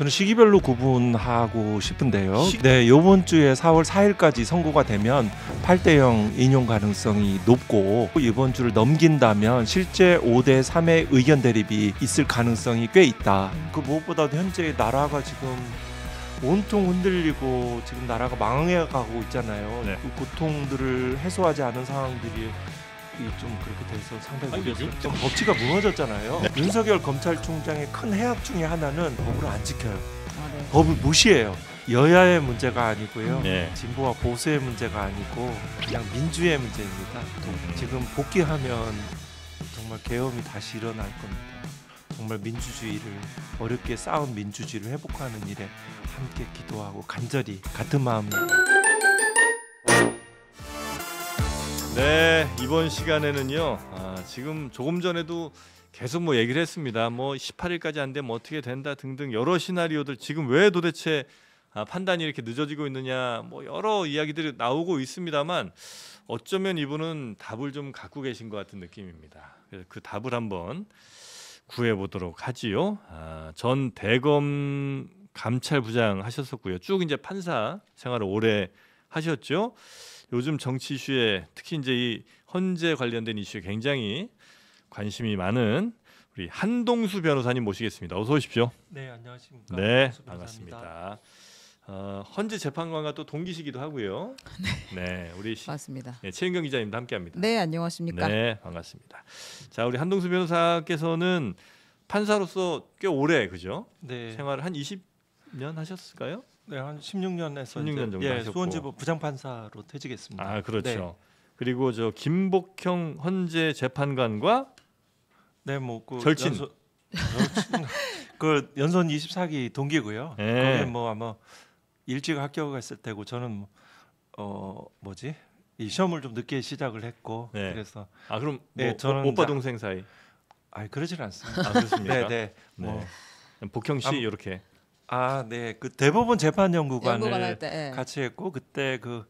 저는 시기별로 구분하고 싶은데요. 네, 이번 주에 4월 4일까지 선고가 되면 8대0 인용 가능성이 높고 이번 주를 넘긴다면 실제 5대3의 의견 대립이 있을 가능성이 꽤 있다. 그 무엇보다도 현재 나라가 지금 온통 흔들리고 지금 나라가 망해가고 있잖아요. 네. 그 고통들을 해소하지 않은 상황들이 좀 그렇게 돼서 상당히 우려스럽죠. 좀 법치가 무너졌잖아요. 네. 윤석열 검찰총장의 큰 해악 중에 하나는 법을 안 지켜요. 네. 법을 무시해요. 여야의 문제가 아니고요. 네. 진보와 보수의 문제가 아니고 그냥 민주의 문제입니다. 지금 복귀하면 정말 계엄이 다시 일어날 겁니다. 정말 민주주의를 어렵게 쌓은 민주주의를 회복하는 일에 함께 기도하고 간절히 같은 마음입니다. 네, 이번 시간에는요. 지금 조금 전에도 계속 뭐 얘기를 했습니다. 뭐 18일까지 안 되면 어떻게 된다 등등 여러 시나리오들 지금 왜 도대체 판단이 이렇게 늦어지고 있느냐 뭐 여러 이야기들이 나오고 있습니다만 어쩌면 이분은 답을 좀 갖고 계신 것 같은 느낌입니다. 그래서 그 답을 한번 구해보도록 하지요. 전 대검 감찰부장 하셨었고요. 쭉 이제 판사 생활을 오래 하셨죠. 요즘 정치 이슈에 특히 이제 이 헌재 관련된 이슈에 굉장히 관심이 많은 우리 한동수 변호사님 모시겠습니다. 어서 오십시오. 네, 안녕하십니까. 네, 반갑습니다. 헌재 재판관과 또 동기시기도 하고요. 네, 우리 맞습니다. 네, 최은경 기자님도 함께합니다. 네, 안녕하십니까. 네, 반갑습니다. 자, 우리 한동수 변호사께서는 판사로서 꽤 오래 그죠? 네, 생활을 한 20년 하셨을까요? 네, 한 16년에서 16년 정도 하셨고. 수원지법 부장판사로 퇴직했습니다. 아, 그렇죠. 네. 그리고 저 김복형 헌재 재판관과 네, 뭐그 절친. 그 연선 24기 동기고요. 네. 거기 뭐 아마 일찍 합격했을 때고 저는 뭐지? 이 시험을 좀 늦게 시작을 했고 네. 그래서 그럼 네, 뭐 저는 오빠 이제- 동생 사이. 그러진 않습니다. 그렇습니까? 네, 네. 뭐 복형 씨 이렇게. 네. 그 대법원 재판연구관을 연구관 할 때, 예. 같이 했고 그때 그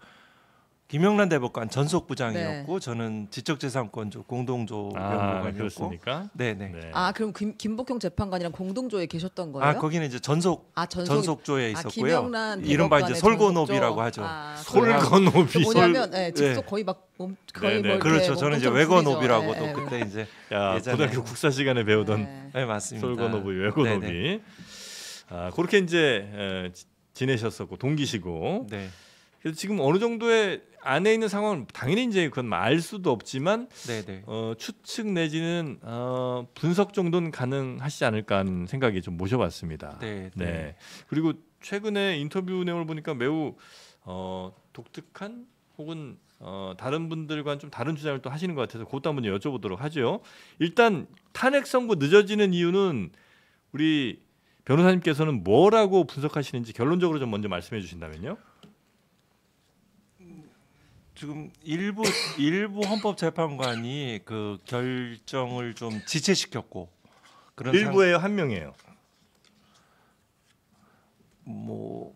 김영란 대법관 전속 부장이었고 저는 지적재산권조 공동조 연구관이었고. 그렇습니까? 네, 네. 네. 그럼 김복형 재판관이랑 공동조에 계셨던 거예요? 거기는 이제 전속조에 있었고요. 김영란 이른바 이제 대법관의 솔건업이라고 하죠. 솔건업이. 뭐냐면 직접 네. 거의 막 네, 거의 네. 뭐 그렇죠. 이렇게 저는 이제 몸통처럼 외건업이라고 부리죠. 또 예, 그때 이제 야, 예전에. 고등학교 국사 시간에 배우던 예. 네, 맞습니다. 솔건업이 외건업이. 네네. 그렇게 이제 지내셨었고 동기시고. 네. 그래서 지금 어느 정도의 안에 있는 상황은 당연히 이제 그건 알 수도 없지만 네, 네. 추측 내지는 분석 정도는 가능하시지 않을까 하는 생각이 좀 모셔봤습니다. 네, 네. 네. 그리고 최근에 인터뷰 내용을 보니까 매우 독특한 혹은 다른 분들과는 좀 다른 주장을 또 하시는 것 같아서 그것도 한번 여쭤보도록 하죠. 일단 탄핵 선고 늦어지는 이유는 우리 변호사님께서는 뭐라고 분석하시는지 결론적으로 좀 먼저 말씀해 주신다면요. 지금 일부 헌법재판관이 그 결정을 좀 지체시켰고 그런 일부에요, 한 명이에요. 뭐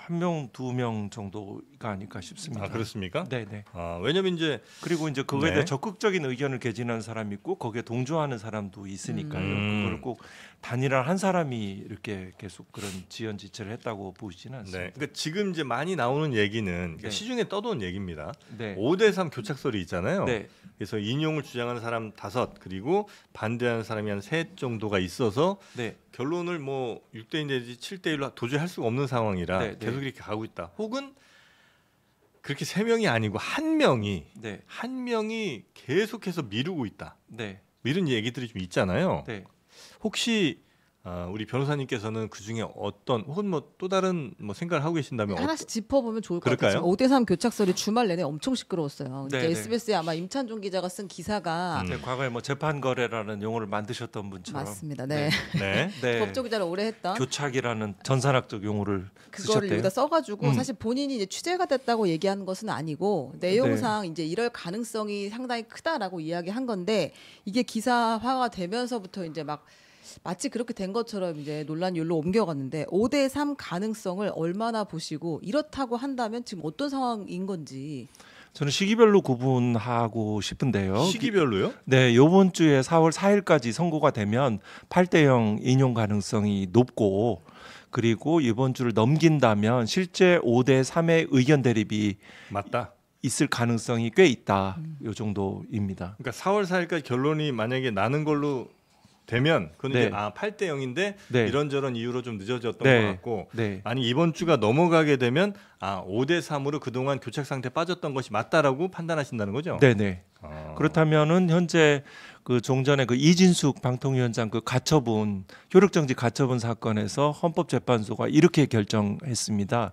한 명, 두 명 정도가 아닐까 싶습니다. 그렇습니까? 네, 네. 왜냐면 이제 그리고 이제 그거에 네. 대해 적극적인 의견을 개진하는 사람이 있고 거기에 동조하는 사람도 있으니까요. 그걸 꼭 단일한 한 사람이 이렇게 계속 그런 지연 지체를 했다고 보시지는 않습니다. 네. 그러니까 지금 이제 많이 나오는 얘기는 그러니까 네. 시중에 떠도는 얘기입니다. 네. 5대3 교착설이 있잖아요. 네. 그래서 인용을 주장하는 사람 5 그리고 반대하는 사람이 한 3 정도가 있어서 네. 결론을 뭐 6대2 내지 7대1로 도저히 할 수가 없는 상황이라 네, 네. 계속 이렇게 가고 있다. 혹은 그렇게 3명이 아니고 한 명이 계속해서 미루고 있다. 네. 이런 얘기들이 좀 있잖아요. 네. 혹시 우리 변호사님께서는 그 중에 어떤 혹은 뭐 또 다른 뭐 생각을 하고 계신다면 하나씩 짚어보면 좋을 것 그럴까요? 같아요. 5대3 교착설이 주말 내내 엄청 시끄러웠어요. 네, 이제 네. SBS에 아마 임찬종 기자가 쓴 기사가 네, 과거에 뭐 재판 거래라는 용어를 만드셨던 분처럼 맞습니다. 네. 네. 네. 법조 기자를 오래 했던 교착이라는 전산학적 용어를 그거를 쓰셨대요. 여기다 써가지고 사실 본인이 이제 취재가 됐다고 얘기하는 것은 아니고 내용상 이제 이럴 가능성이 상당히 크다라고 이야기한 건데 이게 기사화가 되면서부터 이제 막 마치 그렇게 된 것처럼 이제 논란이 여기로 옮겨갔는데 5대3 가능성을 얼마나 보시고 이렇다고 한다면 지금 어떤 상황인 건지. 저는 시기별로 구분하고 싶은데요. 시기별로요? 네, 이번 주에 4월 4일까지 선고가 되면 8대0 인용 가능성이 높고 그리고 이번 주를 넘긴다면 실제 5대3의 의견 대립이 맞다. 있을 가능성이 꽤 있다. 요 정도입니다. 그러니까 4월 4일까지 결론이 만약에 나는 걸로 되면 그건 네. 이제 8대 0인데 네. 이런저런 이유로 좀 늦어졌던 네. 것 같고 네. 아니 이번 주가 넘어가게 되면 5대 3으로 그동안 교착 상태 빠졌던 것이 맞다라고 판단하신다는 거죠? 네네. 그렇다면 그렇다면은 현재 그 종전에 그 이진숙 방통위원장 그 가처분 효력정지 가처분 사건에서 헌법재판소가 이렇게 결정했습니다.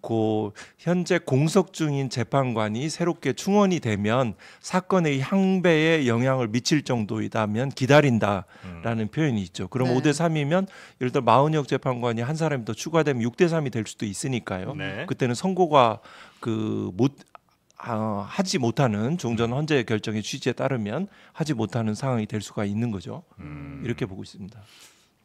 그 현재 공석 중인 재판관이 새롭게 충원이 되면 사건의 향배에 영향을 미칠 정도이다면 기다린다라는 표현이 있죠. 그럼 네. 5대 3이면 예를 들어 마은혁 재판관이 한 사람이 더 추가되면 6대 3이 될 수도 있으니까요. 네. 그때는 선고가 하지 못하는 종전 헌재 결정의 취지에 따르면 하지 못하는 상황이 될 수가 있는 거죠. 이렇게 보고 있습니다.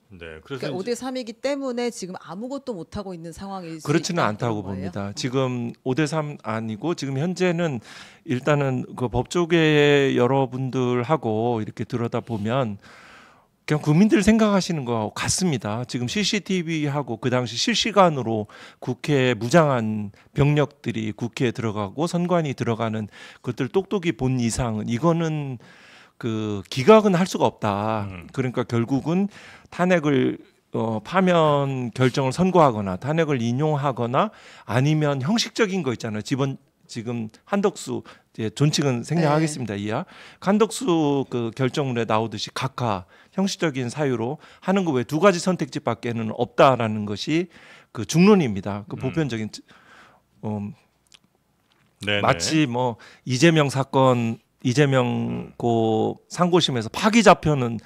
네, 그래서 그러니까 5대 3이기 때문에 지금 아무것도 못 하고 있는 상황일 수 그렇지는 있다, 않다고 그런 거예요? 봅니다. 지금 5대 3 아니고 지금 현재는 일단은 그 법조계 여러분들하고 이렇게 들여다 보면 그냥 국민들 생각하시는 거 같습니다. 지금 CCTV하고 그 당시 실시간으로 국회에 무장한 병력들이 국회에 들어가고 선관위 들어가는 것들 똑똑히 본 이상은 이거는 그 기각은 할 수가 없다. 그러니까 결국은 탄핵을 파면 결정을 선고하거나 탄핵을 인용하거나 아니면 형식적인 거 있잖아요. 지금 한덕수 존칭은 생략하겠습니다. 이하 한덕수 그 결정문에 나오듯이 각하 형식적인 사유로 하는 거 외 두 가지 선택지밖에는 없다라는 것이 그 중론입니다. 그 보편적인 네네. 마치 뭐 이재명 사건 이재명 그 상고심에서 파기 자표는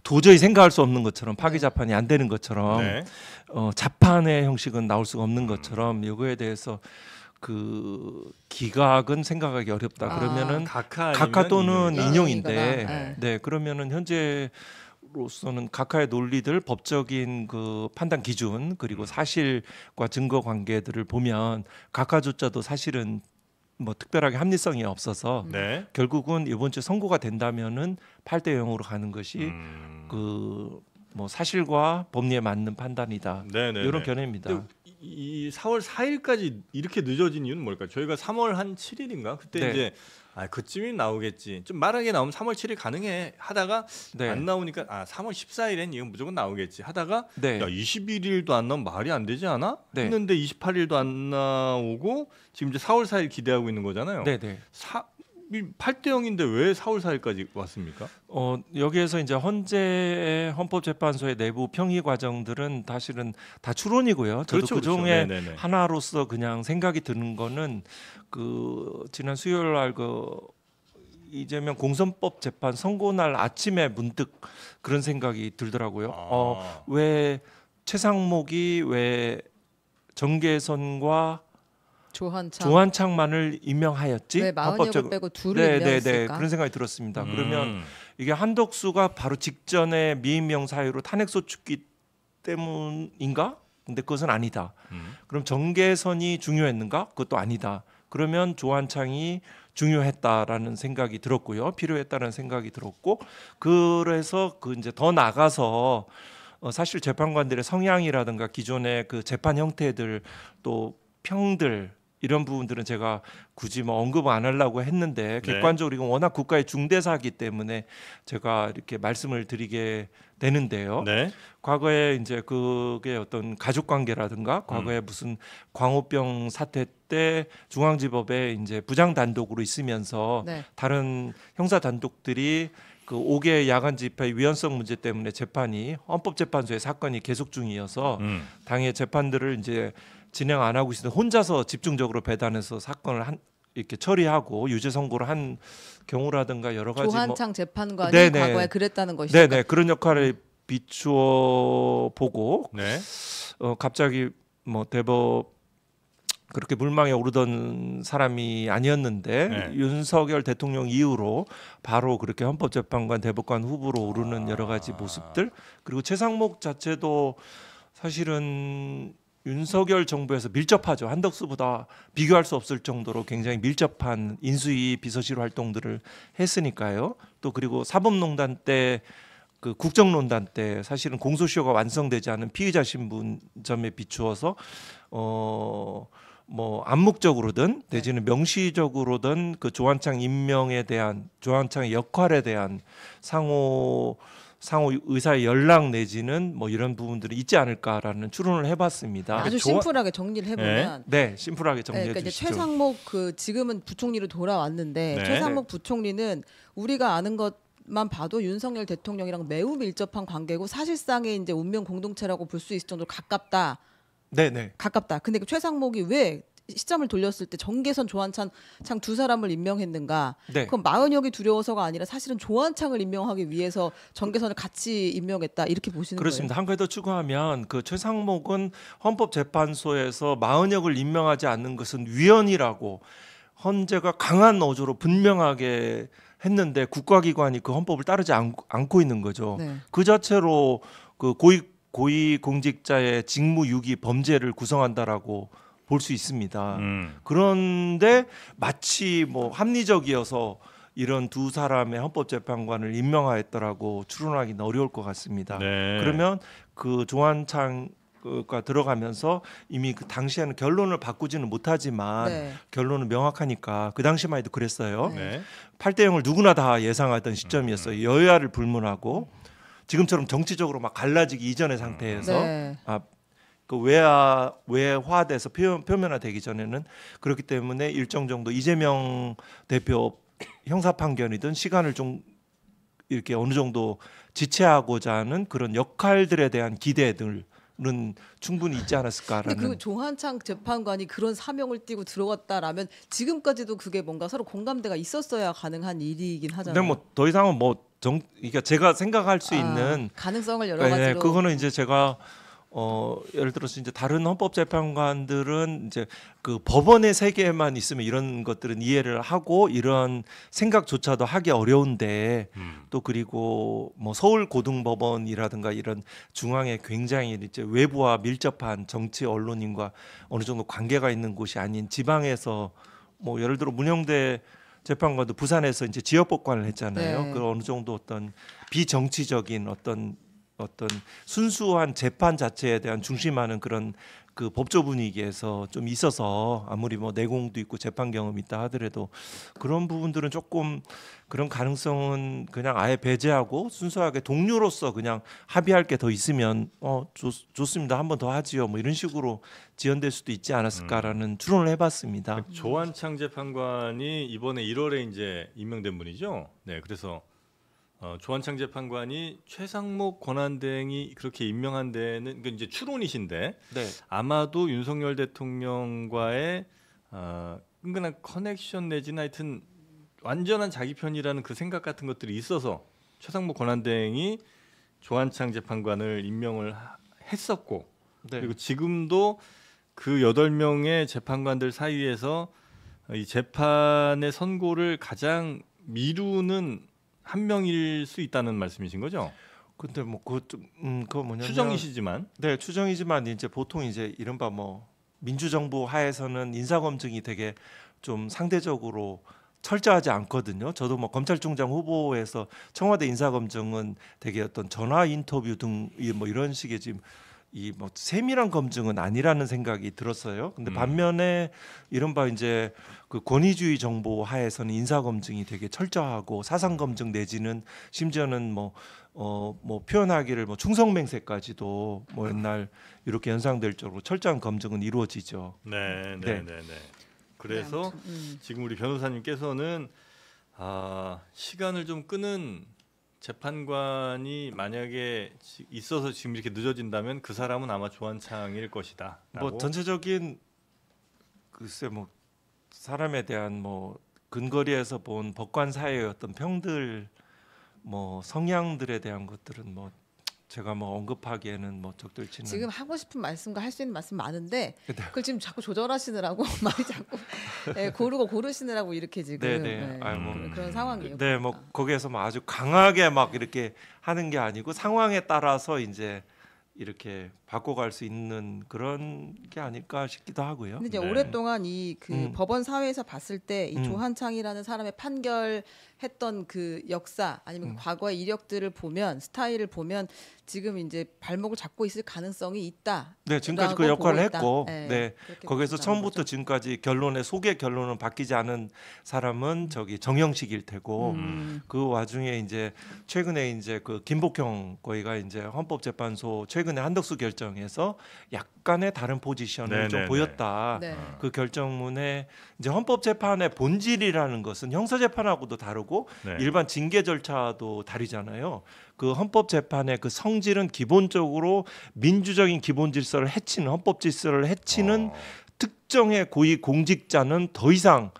도저히 생각할 수 없는 것처럼 파기 자판이 안 되는 것처럼 네. 자판의 형식은 나올 수가 없는 것처럼 이거에 대해서 그 기각은 생각하기 어렵다. 그러면은 각하 또는 인용인데 인용이거나, 네 그러면은 현재로서는 각하의 논리들 법적인 그 판단 기준 그리고 사실과 증거 관계들을 보면 각하조차도 사실은 뭐 특별하게 합리성이 없어서 네. 결국은 이번 주 선고가 된다면은 8대 0으로 가는 것이 그 뭐 사실과 법리에 맞는 판단이다. 네네. 이런 견해입니다. 이 4월 4일까지 이렇게 늦어진 이유는 뭘까요? 저희가 3월 한 7일인가 그때 네. 이제 그쯤이 나오겠지. 좀 말하게 나오면 3월 7일 가능해 하다가 네. 안 나오니까 3월 14일엔 이건 무조건 나오겠지 하다가 네. 야 21일도 안 나오면 말이 안 되지 않아? 네. 했는데 28일도 안 나오고 지금 이제 4월 4일 기대하고 있는 거잖아요. 네, 네. 8대 0인데 왜 4월 4일까지 왔습니까? 여기에서 이제 헌법재판소의 내부 평의 과정들은 사실은 다 추론이고요. 저도 그렇죠, 그중에 네네네. 하나로서 그냥 생각이 드는 거는 그 지난 수요일 날 그 이재명 공선법 재판 선고 날 아침에 문득 그런 생각이 들더라고요. 왜 최상목이 왜 정계선과 조한창만을 임명하였지? 왜 마은혁을 빼고 둘을 임명했을까? 그런 생각이 들었습니다. 그러면 이게 한덕수가 바로 직전에 미임명 사유로 탄핵소추기 때문인가? 근데 그것은 아니다. 그럼 정계선이 중요했는가? 그것도 아니다. 그러면 조한창이 중요했다라는 생각이 들었고요. 필요했다는 생각이 들었고, 그래서 그 이제 더 나가서 사실 재판관들의 성향이라든가 기존의 그 재판 형태들 또 평들 이런 부분들은 제가 굳이 뭐 언급 안 하려고 했는데 객관적으로 이건 워낙 국가의 중대사이기 때문에 제가 이렇게 말씀을 드리게 되는데요. 네. 과거에 이제 그게 어떤 가족 관계라든가 과거에 무슨 광우병 사태 때 중앙지법에 이제 부장 단독으로 있으면서 네. 다른 형사 단독들이 그 5개 야간 집회 위헌성 문제 때문에 재판이 헌법재판소의 사건이 계속 중이어서 당의 재판들을 이제 진행 안 하고 있는데 혼자서 집중적으로 배단해서 사건을 이렇게 처리하고 유죄 선고를 한 경우라든가 여러 가지 조한창 재판관이 네네. 과거에 그랬다는 것이죠. 네네 그런 역할을 비추어 보고 네. 갑자기 뭐 대법 그렇게 물망에 오르던 사람이 아니었는데 네. 윤석열 대통령 이후로 바로 그렇게 헌법재판관 대법관 후보로 오르는 여러 가지 모습들 그리고 최상목 자체도 사실은 윤석열 정부에서 밀접하죠. 한덕수보다 비교할 수 없을 정도로 굉장히 밀접한 인수위 비서실 활동들을 했으니까요. 또 그리고 사법농단 때 그 국정농단 때 사실은 공소시효가 완성되지 않은 피의자 신분점에 비추어서 뭐 암묵적으로든 내지는 명시적으로든 그 조한창 임명에 대한 조한창의 역할에 대한 상호 의사의 연락 내지는 뭐 이런 부분들이 있지 않을까라는 추론을 해봤습니다. 아주 심플하게 정리를 해보면 네, 심플하게 정리해 그러니까 이제 주시죠. 최상목 그 지금은 부총리로 돌아왔는데 네. 최상목 부총리는 우리가 아는 것만 봐도 윤석열 대통령이랑 매우 밀접한 관계고 사실상의 이제 운명 공동체라고 볼 수 있을 정도로 가깝다. 네. 가깝다. 근데 그 최상목이 왜 시점을 돌렸을 때 정계선 조한창 두 사람을 임명했는가? 네. 그럼 마은혁이 두려워서가 아니라 사실은 조한창을 임명하기 위해서 정계선을 같이 임명했다 이렇게 보시는 그렇습니다. 한 가지 더 추가하면 그 최상목은 헌법재판소에서 마은혁을 임명하지 않는 것은 위헌이라고 헌재가 강한 어조로 분명하게 했는데 국가기관이 그 헌법을 따르지 않고 있는 거죠. 거예요? 네. 그 자체로 그 고위공직자의 직무유기 범죄를 구성한다라고 볼 수 있습니다. 그런데 마치 뭐 합리적이어서 이런 두 사람의 헌법재판관을 임명하였더라고 추론하기는 어려울 것 같습니다. 네. 그러면 그 조한창가 들어가면서 이미 그 당시에는 결론을 바꾸지는 못하지만 네. 결론은 명확하니까 그 당시만 해도 그랬어요. 네. 8대 0을 누구나 다 예상하던 시점이었어요. 여야를 불문하고 지금처럼 정치적으로 막 갈라지기 이전의 상태에서 네. 그 외화돼서 표면화되기 전에는 그렇기 때문에 일정 정도 이재명 대표 형사 판결이든 시간을 좀 이렇게 어느 정도 지체하고자 하는 그런 역할들에 대한 기대들은 충분히 있지 않았을까라는. 근데 그 조한창 재판관이 그런 사명을 띠고 들어갔다라면 지금까지도 그게 뭔가 서로 공감대가 있었어야 가능한 일이긴 하잖아요. 근데 뭐 더 이상은 그러니까 제가 생각할 수 있는 가능성을 여러 가지로. 네, 그거는 이제 제가 예를 들어서 이제 다른 헌법재판관들은 이제 그 법원의 세계에만 있으면 이런 것들은 이해를 하고 이런 생각조차도 하기 어려운데 또 그리고 뭐 서울고등법원이라든가 이런 중앙에 굉장히 이제 외부와 밀접한 정치 언론인과 어느 정도 관계가 있는 곳이 아닌 지방에서 뭐 예를 들어 문영대 재판관도 부산에서 이제 지역법관을 했잖아요. 네. 그 어느 정도 어떤 비정치적인 어떤 순수한 재판 자체에 대한 중심하는 그런 그 법조 분위기에서 좀 있어서 아무리 뭐 내공도 있고 재판 경험이 있다 하더라도 그런 부분들은 조금 그런 가능성은 그냥 아예 배제하고 순수하게 동료로서 그냥 합의할 게 더 있으면 좋습니다. 한 번 더 하지요. 뭐 이런 식으로 지연될 수도 있지 않았을까라는 추론을 해봤습니다. 조한창 재판관이 이번에 1월에 이제 임명된 분이죠. 네, 그래서 조한창 재판관이 최상목 권한대행이 그렇게 임명한 데는 이제 추론이신데 네. 아마도 윤석열 대통령과의 은근한 커넥션 내지는 하여튼 완전한 자기 편이라는 그 생각 같은 것들이 있어서 최상목 권한대행이 조한창 재판관을 임명을 했었고 네. 그리고 지금도 그 8명의 재판관들 사이에서 이 재판의 선고를 가장 미루는 한 명일 수 있다는 말씀이신 거죠? 근데 뭐 그거 뭐냐면 추정이시지만 네, 추정이지만 이제 보통 이제 이른바 뭐 민주정부 하에서는 인사검증이 되게 좀 상대적으로 철저하지 않거든요. 저도 뭐 검찰총장 후보에서 청와대 인사검증은 되게 어떤 전화 인터뷰 등 뭐 이런 식의 지금 이 뭐 세밀한 검증은 아니라는 생각이 들었어요. 근데 반면에 이른바 이제 그 권위주의 정보 하에서는 인사 검증이 되게 철저하고 사상 검증 내지는 심지어는 뭐 표현하기를 뭐 충성맹세까지도 뭐 옛날 이렇게 연상될 정도로 철저한 검증은 이루어지죠. 네. 네. 그래서 지금 우리 변호사님께서는 시간을 좀 끄는 재판관이 만약에 있어서 지금 이렇게 늦어진다면 그 사람은 아마 조한창일 것이다. 뭐 전체적인 글쎄 뭐 사람에 대한 뭐 근거리에서 본 법관 사이의 어떤 평들 뭐 성향들에 대한 것들은 뭐 제가 뭐 언급하기에는 뭐 적절치는 지금 하고 싶은 말씀과 할 수 있는 말씀 많은데 네. 그걸 지금 자꾸 조절하시느라고 말이 자꾸 고르고 고르시느라고 이렇게 지금 네네. 아유, 뭐. 그런 상황이에요. 네, 뭐 거기에서 뭐 아주 강하게 막 이렇게 하는 게 아니고 상황에 따라서 이제 이렇게 바꿔갈 수 있는 그런 게 아닐까 싶기도 하고요. 근데 이제 네. 오랫동안 이 그 법원 사회에서 봤을 때 이 음. 조한창이라는 사람의 판결했던 그 역사 아니면 그 과거의 이력들을 보면 스타일을 보면 지금 이제 발목을 잡고 있을 가능성이 있다. 네, 지금까지 그 라고 역할을 보고 있다. 했고, 네, 네, 그렇게 거기서 보신다는 처음부터 거죠. 지금까지 결론의 속의 결론은 바뀌지 않은 사람은 저기 정영식일 테고, 그 와중에 이제 최근에 이제 그 김복형 거기가 이제 헌법재판소 최근에 한덕수 결정에서 약간의 다른 포지션을 좀 네네네. 보였다. 네. 그 결정문에 이제 헌법재판의 본질이라는 것은 형사재판하고도 다르고 네. 일반 징계 절차도 다르잖아요. 그 헌법재판의 그 성질은 기본적으로 민주적인 기본 질서를 해치는 헌법 질서를 해치는 특정의 고위 공직자는 더 이상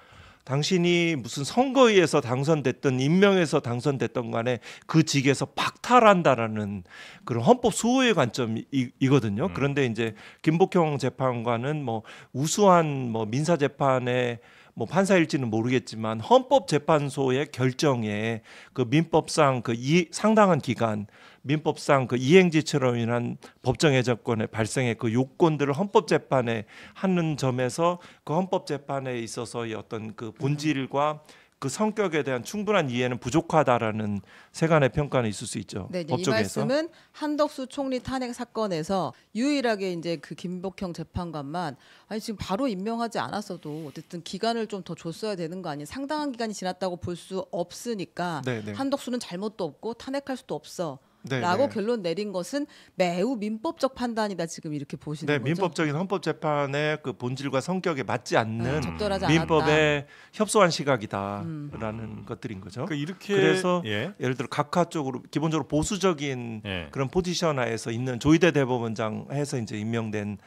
당신이 무슨 선거에서 당선됐든 임명에서 당선됐던 간에 그 직에서 박탈한다라는 그런 헌법 수호의 관점이거든요. 그런데 이제 김복형 재판관은 뭐 우수한 뭐 민사 재판에 뭐 판사일지는 모르겠지만 헌법재판소의 결정에 그 민법상 그 상당한 기간 민법상 그 이행지처럼 인한 법정해적권의 발생의 그 요건들을 헌법재판에 하는 점에서 그 헌법재판에 있어서의 어떤 그 본질과 그 성격에 대한 충분한 이해는 부족하다라는 세간의 평가는 있을 수 있죠. 네, 이제 이 법조계에서. 말씀은 한덕수 총리 탄핵 사건에서 유일하게 이제 그 김복형 재판관만 아니 지금 바로 임명하지 않았어도 어쨌든 기간을 좀 더 줬어야 되는 거 아니에요? 상당한 기간이 지났다고 볼 수 없으니까 네, 네. 한덕수는 잘못도 없고 탄핵할 수도 없어. 네, 라고 네. 결론 내린 것은 매우 민법적 판단이다 지금 이렇게 보시는 네, 거죠. 민법적인 헌법재판의 그 본질과 성격에 맞지 않는 적절하지 민법에 협소한 시각이다라는 것들인 거죠. 그 이렇게 그래서 예. 예를 들어 각하 쪽으로 기본적으로 보수적인 예. 그런 포지션 하에서 있는 조희대 대법원장 해서 이제 임명된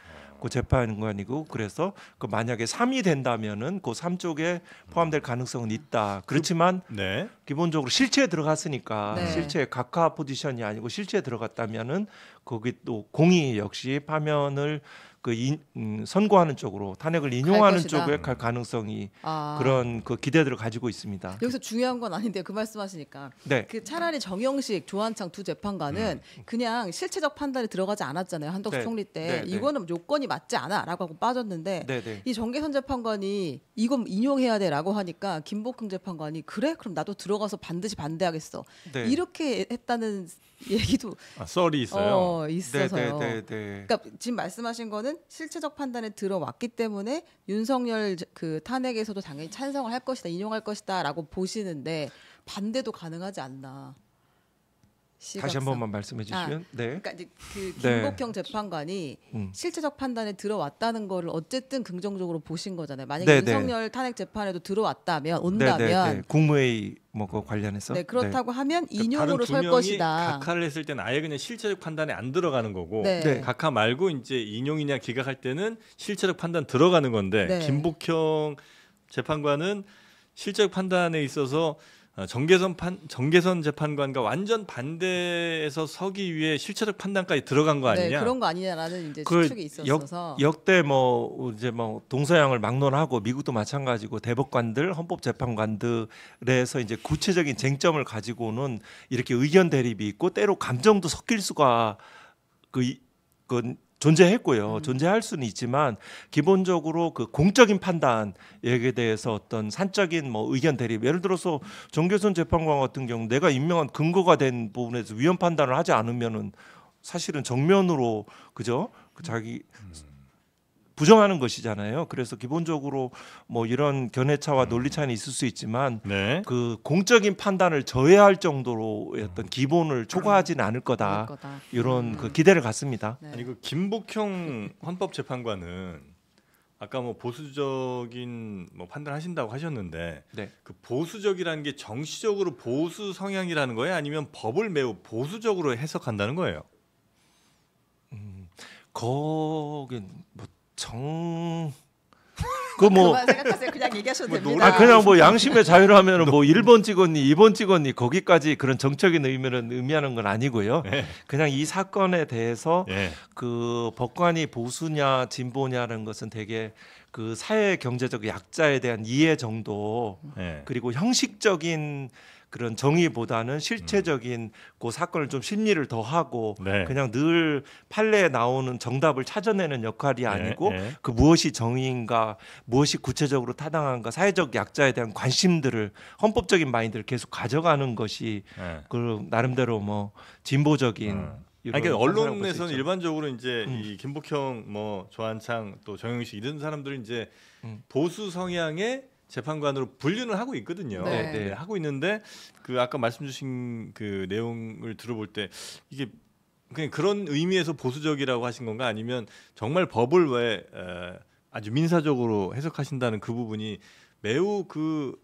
그 재판관이고 그래서 그 만약에 3이 된다면은 그 3 쪽에 포함될 가능성은 있다. 그렇지만 네. 기본적으로 실체에 들어갔으니까 네. 실체에 각하 포지션이 아니고 실체에 들어갔다면은 거기 또 공이 역시 파면을 선고하는 쪽으로 탄핵을 인용하는 것이다. 쪽에 갈 가능성이 아, 그런 그 기대들을 가지고 있습니다. 여기서 중요한 건 아닌데 그 말씀하시니까 네. 그 차라리 정영식, 조한창 두 재판관은 그냥 실체적 판단이 들어가지 않았잖아요. 한덕수 네. 총리 때 네, 네. 이거는 요건이 맞지 않아라고 하고 빠졌는데 네, 네. 이 정계선 재판관이 이건 인용해야 돼라고 하니까 김복형 재판관이 그래 그럼 나도 들어가서 반드시 반대하겠어 네. 이렇게 했다는 얘기도 썰이 있어요. 있어서요. 네, 네, 네. 그러니까 지금 말씀하신 거는 실체적 판단에 들어왔기 때문에 윤석열 그 탄핵에서도 당연히 찬성을 할 것이다, 인용할 것이다라고 보시는데 반대도 가능하지 않나. 다시 한 번만 말씀해 주시면 네. 그러니까 이제 그 네. 김복형 재판관이 실체적 판단에 들어왔다는 거를 어쨌든 긍정적으로 보신 거잖아요. 만약에 네, 네. 윤석열 탄핵 재판에도 들어왔다면 네, 온다면 네. 국무회의 뭐 그거 관련해서 네, 그렇다고 하면 그러니까 인용으로 다른 두 설 명이 것이다. 각하를 했을 때는 아예 그냥 실체적 판단에 안 들어가는 거고 네. 네. 각하 말고 이제 인용이냐 기각할 때는 실체적 판단 들어가는 건데 네. 김복형 재판관은 실체적 판단에 있어서 정계선 재판관과 완전 반대에서 서기 위해 실체적 판단까지 들어간 거 아니냐? 네, 그런 거 아니냐라는 이제 그 추측이 있었어서 역대 뭐 이제 뭐 동서양을 막론하고 미국도 마찬가지고 대법관들, 헌법재판관들에서 이제 구체적인 쟁점을 가지고는 이렇게 의견 대립이 있고 때로 감정도 섞일 수가 그 존재했고요. 존재할 수는 있지만 기본적으로 그 공적인 판단에 대해서 어떤 산적인 뭐 의견 대립 예를 들어서 정계선 재판관 같은 경우 내가 임명한 근거가 된 부분에서 위헌 판단을 하지 않으면은 사실은 정면으로 그죠? 그 자기 부정하는 것이잖아요. 그래서 기본적으로 뭐 이런 견해차와 논리 차이는 있을 수 있지만 네. 그 공적인 판단을 저해할 정도로의 어떤 기본을 초과하지는 않을 거다. 그럴 거다. 이런 그 기대를 갖습니다. 네. 아니 그 김복형 헌법재판관은 아까 뭐 보수적인 뭐 판단하신다고 하셨는데 네. 그 보수적이라는 게 정치적으로 보수 성향이라는 거예요? 아니면 법을 매우 보수적으로 해석한다는 거예요? 거긴 그뭐 그만 생각하세요. 그냥 얘기하셔도 뭐 됩니다. 그냥 뭐 양심의 자유라면 뭐 1번 찍었니 2번 찍었니 거기까지 그런 정적인 의미는 의미하는 건 아니고요. 네. 그냥 이 사건에 대해서 예. 그 법관이 보수냐 진보냐는 것은 되게 그 사회 경제적 약자에 대한 이해 정도 예. 그리고 형식적인 그런 정의보다는 실체적인 그 사건을 좀 심리를 더하고 네. 그냥 늘 판례에 나오는 정답을 찾아내는 역할이 아니고 네. 그 무엇이 정의인가 무엇이 구체적으로 타당한가 사회적 약자에 대한 관심들을 헌법적인 마인드를 계속 가져가는 것이 네. 그 나름대로 뭐 진보적인 이런 그러니까 판사라고 볼수 언론에서는 있죠. 일반적으로 이제 이 김복형, 뭐 조한창, 또 정영식 이런 사람들은 이제 보수 성향의 재판관으로 분류는 하고 있거든요. 네. 네. 하고 있는데 그 아까 말씀 주신 그 내용을 들어볼 때 이게 그냥 그런 의미에서 보수적이라고 하신 건가 아니면 정말 법을 왜 아주 민사적으로 해석하신다는 그 부분이 매우 그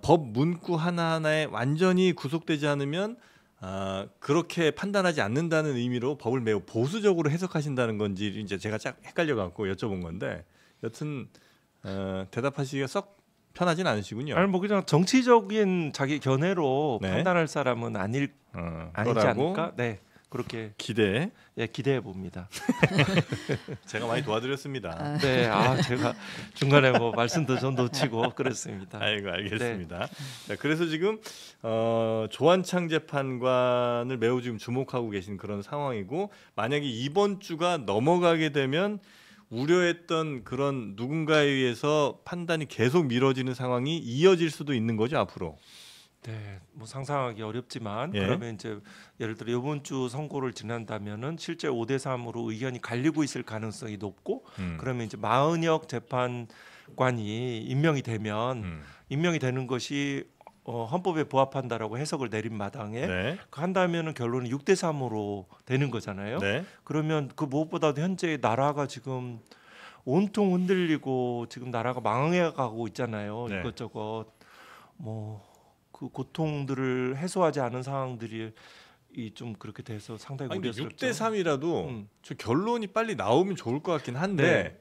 법 문구 하나하나에 완전히 구속되지 않으면 그렇게 판단하지 않는다는 의미로 법을 매우 보수적으로 해석하신다는 건지 이제 제가 쫙 헷갈려 갖고 여쭤본 건데 여튼 대답하시기가 썩 편하진 않으시군요. 아니 뭐 그냥 정치적인 자기 견해로 네. 판단할 사람은 아니지 거라고 않을까? 네. 그렇게 기대. 예, 기대해 봅니다. 제가 많이 도와드렸습니다. 네, 제가 중간에 뭐 말씀도 좀 놓치고 그랬습니다. 아이고 알겠습니다. 자, 그래서 지금 조한창 재판관을 매우 지금 주목하고 계신 그런 상황이고 만약에 이번 주가 넘어가게 되면 우려했던 그런 누군가에 의해서 판단이 계속 미뤄지는 상황이 이어질 수도 있는 거죠 앞으로. 네, 뭐 상상하기 어렵지만 예. 그러면 이제 예를 들어 이번 주 선고를 지난다면은 실제 5대 3으로 의견이 갈리고 있을 가능성이 높고 그러면 이제 마은혁 재판관이 임명이 되는 것이 헌법에 부합한다라고 해석을 내린 마당에 네. 한다면은 결론은 6대 3으로 되는 거잖아요. 네. 그러면 그 무엇보다도 현재 나라가 지금 온통 흔들리고 지금 나라가 망해가고 있잖아요. 네. 이것저것 뭐 그 고통들을 해소하지 않은 상황들이 좀 그렇게 돼서 상당히 아니, 우려스럽죠. 6대 3이라도 저 결론이 빨리 나오면 좋을 것 같긴 한데 네.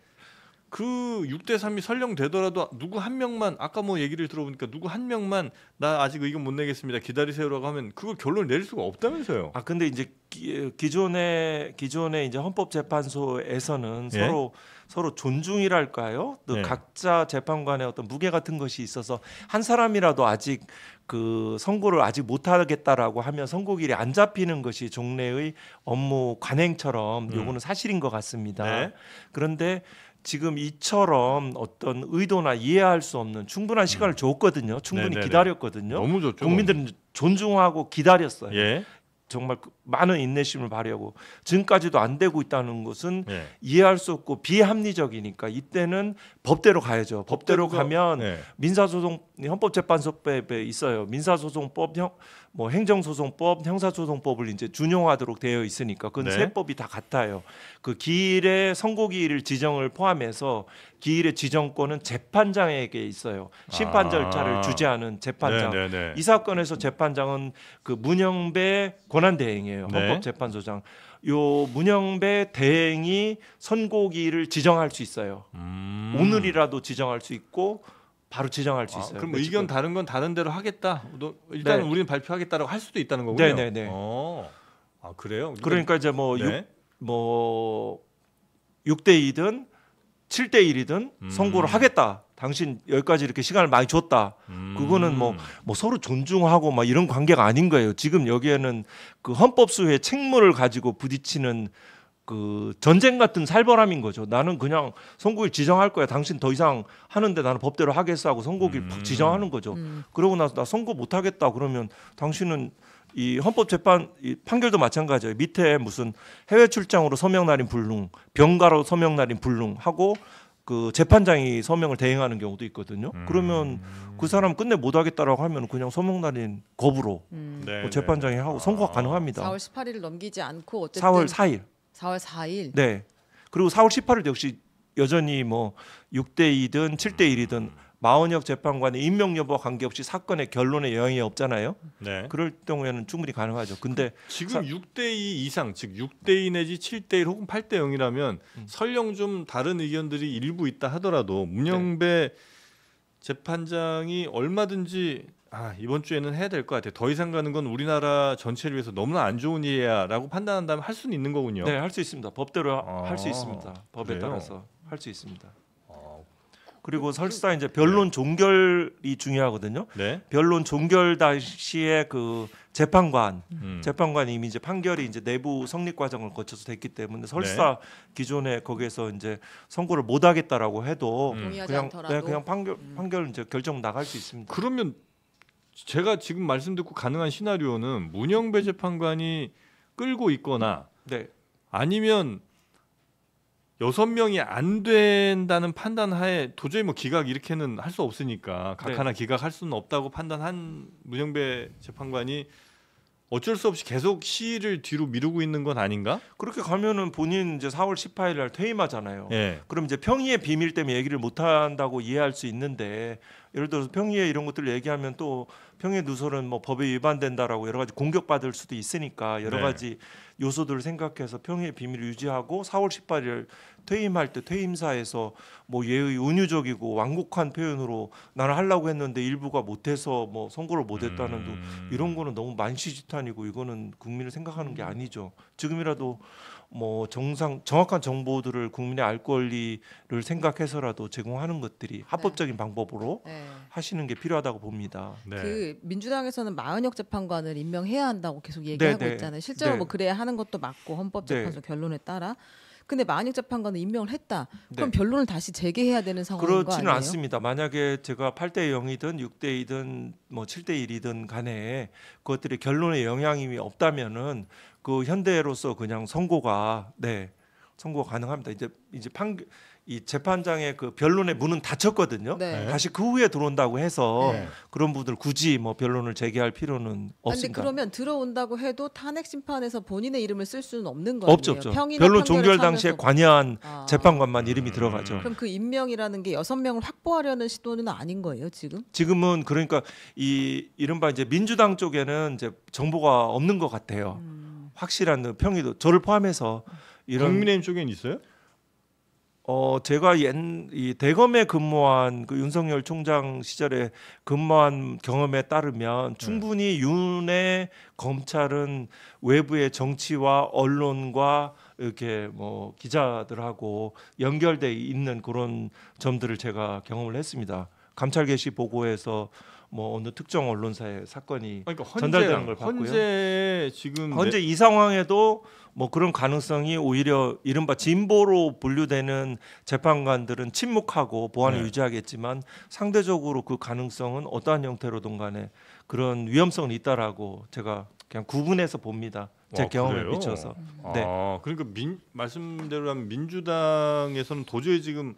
그 6대 3이 설령되더라도 누구 한 명만 아까 뭐 얘기를 들어보니까 누구 한 명만 나 아직 의견 못 내겠습니다 기다리세요라고 하면 그걸 결론을 내릴 수가 없다면서요. 근데 이제 기존의 이제 헌법재판소에서는 예? 서로 존중이랄까요? 또 예. 각자 재판관의 어떤 무게 같은 것이 있어서 한 사람이라도 아직 그 선고를 아직 못 하겠다라고 하면 선고일이 안 잡히는 것이 종래의 업무 관행처럼 요거는 사실인 것 같습니다. 네. 그런데 지금 이처럼 어떤 의도나 이해할 수 없는 충분한 시간을 줬거든요. 충분히 네네네. 기다렸거든요. 너무 좋죠. 국민들은 존중하고 기다렸어요. 예. 정말 많은 인내심을 발휘하고 지금까지도 안 되고 있다는 것은 예. 이해할 수 없고 비합리적이니까 이때는 법대로 가야죠. 법대로 가면 예. 민사소송 헌법재판소법에 있어요. 민사소송법, 뭐 행정소송법, 형사소송법을 이제 준용하도록 되어 있으니까 그건 네. 세 법이 다 같아요. 그 기일의 선고기일 지정을 포함해서 기일의 지정권은 재판장에게 있어요. 심판 절차를 주재하는 재판장. 네네네. 이 사건에서 재판장은 그 문영배 권한대행이에요. 네. 헌법재판소장. 요 문영배 대행이 선고기일을 지정할 수 있어요. 오늘이라도 지정할 수 있고 바로 지정할 수 있어요. 그럼 의견 다른 건 다른 대로 하겠다. 일단 네. 우리는 발표하겠다라고 할 수도 있다는 거군요. 네네네. 그래요? 그러니까 이제 뭐 네. 6대 2든 7대 1이든 선고를 하겠다. 당신 여기까지 이렇게 시간을 많이 줬다. 그거는 뭐 서로 존중하고 막 이런 관계가 아닌 거예요. 지금 여기에는 그 헌법수의 책무를 가지고 부딪히는 그 전쟁 같은 살벌함인 거죠. 나는 그냥 선고일 지정할 거야. 당신 더 이상 하는데 나는 법대로 하겠어 하고 선고일 팍 지정하는 거죠. 그러고 나서 나 선고 못 하겠다 그러면 당신은 이 헌법재판 이 판결도 마찬가지예요. 밑에 무슨 해외 출장으로 서명 날인 불능, 병가로 서명 날인 불능 하고 그 재판장이 서명을 대행하는 경우도 있거든요. 그러면 그 사람 끝내 못 하겠다라고 하면 그냥 서명 날인 거부로 네, 재판장이 하고 선고가 가능합니다. 4월 18일을 넘기지 않고 어쨌든 4월 4일. 4월 4일. 네. 그리고 4월 18일 역시 여전히 뭐 6대 2든 7대 1이든 마은혁 재판관의 임명 여부와 관계없이 사건의 결론에 영향이 없잖아요. 네. 그럴 경우에는 충분히 가능하죠. 근데 지금 6대 2 이상, 즉 6대 2 내지 7대 1 혹은 8대 0이라면 설령 좀 다른 의견들이 일부 있다 하더라도 문영배 재판장이 얼마든지 이번 주에는 해야 될 것 같아요. 더 이상 가는 건 우리나라 전체를 위해서 너무나 안 좋은 일이야라고 판단한다면 할 수는 있는 거군요. 네, 할 수 있습니다. 법대로 할 수 있습니다. 법에 그래요? 따라서 할 수 있습니다. 그리고 설사 이제 변론 종결이 중요하거든요. 네. 변론 종결 당시에 그 재판관이 이미 이제 판결이 이제 내부 성립 과정을 거쳐서 됐기 때문에 설사 기존에 거기에서 이제 선고를 못 하겠다라고 해도 동의하지 그냥 않더라도 그냥 판결 이제 결정 나갈 수 있습니다. 그러면 제가 지금 말씀 듣고 가능한 시나리오는 문영배 재판관이 끌고 있거나 네. 아니면 6명이 안 된다는 판단하에 도저히 뭐 기각 이렇게는 할 수 없으니까 각 네. 하나 기각할 수는 없다고 판단한 문영배 재판관이 어쩔 수 없이 계속 시일을 뒤로 미루고 있는 건 아닌가? 그렇게 가면은 본인 이제 4월 18일 날 퇴임하잖아요. 예. 그럼 이제 평의의 비밀 때문에 얘기를 못 한다고 이해할 수 있는데 예를 들어서 평의회 이런 것들을 얘기하면 또 평의 누설은 뭐 법에 위반된다라고 여러 가지 공격받을 수도 있으니까 여러 네. 가지 요소들을 생각해서 평의의 비밀을 유지하고 4월 18일 퇴임할 때 퇴임사에서 뭐 예의 은유적이고 완곡한 표현으로 나는 하려고 했는데 일부가 못해서 뭐 선고를 못했다는 이런 거는 너무 만시지탄이고 이거는 국민을 생각하는 게 아니죠. 지금이라도 뭐 정확한 정보들을 국민의 알 권리를 생각해서라도 제공하는 것들이 합법적인 방법으로 네. 하시는 게 필요하다고 봅니다. 네. 그 민주당에서는 마은혁 재판관을 임명해야 한다고 계속 얘기하고 네, 네. 있잖아요. 실제로 네. 뭐 그래야 하는 것도 맞고 헌법재판소 결론에 따라. 근데 마은혁 재판관은 임명을 했다. 그럼 네. 변론을 다시 재개해야 되는 상황인 거 그렇지는 아니에요? 않습니다. 만약에 제가 8대 0이든 6대 2든 뭐 7대 1이든 간에 그것들이 결론에 영향이 없다면은 그 현대로서 그냥 선고가 가능합니다. 이제 이 재판장의 그 변론의 문은 닫혔거든요. 네. 다시 그 후에 들어온다고 해서 네. 그런 분들 굳이 뭐 변론을 재개할 필요는 아니, 근데 없습니다. 그러면 들어온다고 해도 탄핵 심판에서 본인의 이름을 쓸 수는 없는 거 아니에요? 없죠. 평이나 변론 판결을 종결 당시에 차면서- 관여한 아. 재판관만 이름이 들어가죠. 그럼 그 임명이라는 게 6명을 확보하려는 시도는 아닌 거예요, 지금? 지금은 그러니까 이 이른바 이제 민주당 쪽에는 이제 정보가 없는 것 같아요. 확실한 그 평의도 저를 포함해서 이런 국민의힘 쪽엔 있어요? 제가 이 대검에 근무한 그 윤석열 총장 시절에 근무한 경험에 따르면 충분히 윤의 검찰은 외부의 정치와 언론과 이렇게 뭐 기자들하고 연결돼 있는 그런 점들을 제가 경험을 했습니다. 감찰 개시 보고에서 뭐 어느 특정 언론사의 사건이 그러니까 전달되는 걸 봤고요. 헌재 지금 현재 이 상황에도 뭐 그런 가능성이 오히려 이른바 진보로 분류되는 재판관들은 침묵하고 보안을 네. 유지하겠지만 상대적으로 그 가능성은 어떠한 형태로든 간에 그런 위험성은 있다라고 제가 그냥 구분해서 봅니다. 제 와, 경험에 그래요? 비춰서. 네. 그러니까 말씀대로 하면 민주당에서는 도저히 지금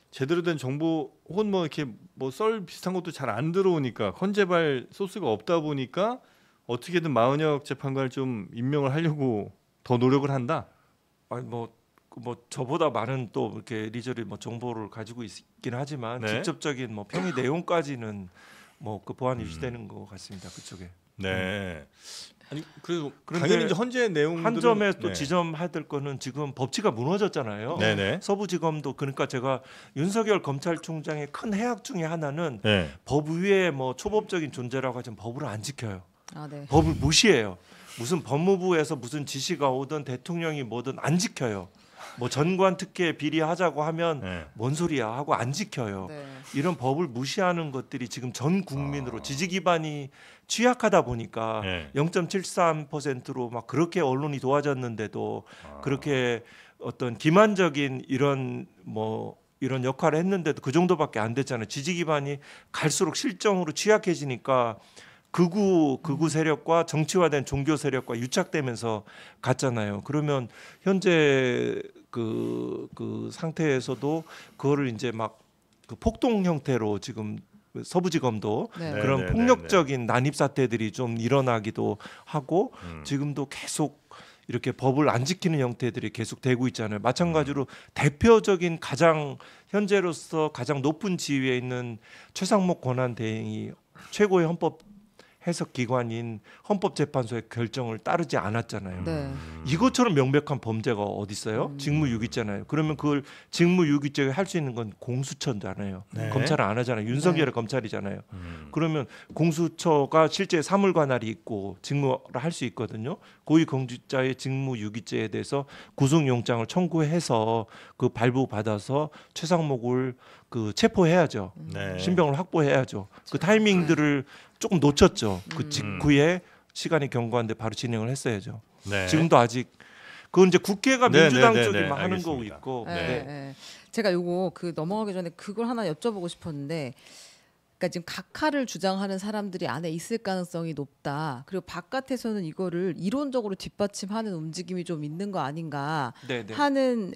제대로 된 정보 혹은 뭐 이렇게 뭐 썰 비슷한 것도 잘 안 들어오니까 헌재발 소스가 없다 보니까 어떻게든 마은혁 재판관을 좀 임명을 하려고 더 노력을 한다. 아니 뭐 저보다 많은 또 이렇게 이리저리 뭐 정보를 가지고 있긴 하지만 네. 직접적인 뭐 평의 내용까지는 뭐 그 보안이 유지되는 것 같습니다. 그쪽에. 네. 아니 그래도 그런데 당연히 이제 헌재 내용들은 한 점에 또 네. 지점해야 될 거는 지금 법치가 무너졌잖아요. 네네. 서부지검도 그러니까 제가 윤석열 검찰총장의 큰 해악 중에 하나는 네. 법 위에 뭐 초법적인 존재라고 하지만 법을 안 지켜요. 아, 네. 법을 무시해요. 무슨 법무부에서 무슨 지시가 오든 대통령이 뭐든 안 지켜요. 뭐 전관 특혜 비리하자고 하면 네. 뭔 소리야 하고 안 지켜요. 네. 이런 법을 무시하는 것들이 지금 전 국민으로 지지 기반이 취약하다 보니까 네. 0.73%로 막 그렇게 언론이 도와졌는데도 그렇게 어떤 기만적인 이런 역할을 했는데도 그 정도밖에 안 됐잖아요. 지지 기반이 갈수록 실정으로 취약해지니까 극우 세력과 정치화된 종교 세력과 유착되면서 갔잖아요. 그러면 현재 그 상태에서도 그거를 이제 막 그 폭동 형태로 지금 서부지검도 네. 그런 폭력적인 난입 사태들이 좀 일어나기도 하고 지금도 계속 이렇게 법을 안 지키는 형태들이 계속 되고 있잖아요. 마찬가지로 대표적인 현재로서 가장 높은 지위에 있는 최상목 권한대행이 최고의 헌법 해석기관인 헌법재판소의 결정을 따르지 않았잖아요. 네. 이것처럼 명백한 범죄가 어디 있어요? 직무유기죄잖아요. 그러면 그걸 직무유기죄에 할 수 있는 건 공수처잖아요. 네. 검찰은 안 하잖아요. 윤석열의 검찰이잖아요. 그러면 공수처가 실제 사물관할이 있고 직무를 할 수 있거든요. 고위공직자의 직무유기죄에 대해서 구속영장을 청구해서 그 발부받아서 최상목을 그 체포해야죠. 네. 신병을 확보해야죠. 그 타이밍들을 조금 놓쳤죠. 그 직후에 시간이 경과한데 바로 진행을 했어야죠. 네. 지금도 아직 그건 이제 국회가 네, 민주당 네, 네, 쪽이 네, 막 하는 거고 알겠습니다. 있고. 네. 네. 네. 제가 요거 그 넘어가기 전에 그걸 하나 여쭤보고 싶었는데, 그러니까 지금 각하를 주장하는 사람들이 안에 있을 가능성이 높다. 그리고 바깥에서는 이거를 이론적으로 뒷받침하는 움직임이 좀 있는 거 아닌가 네, 네. 하는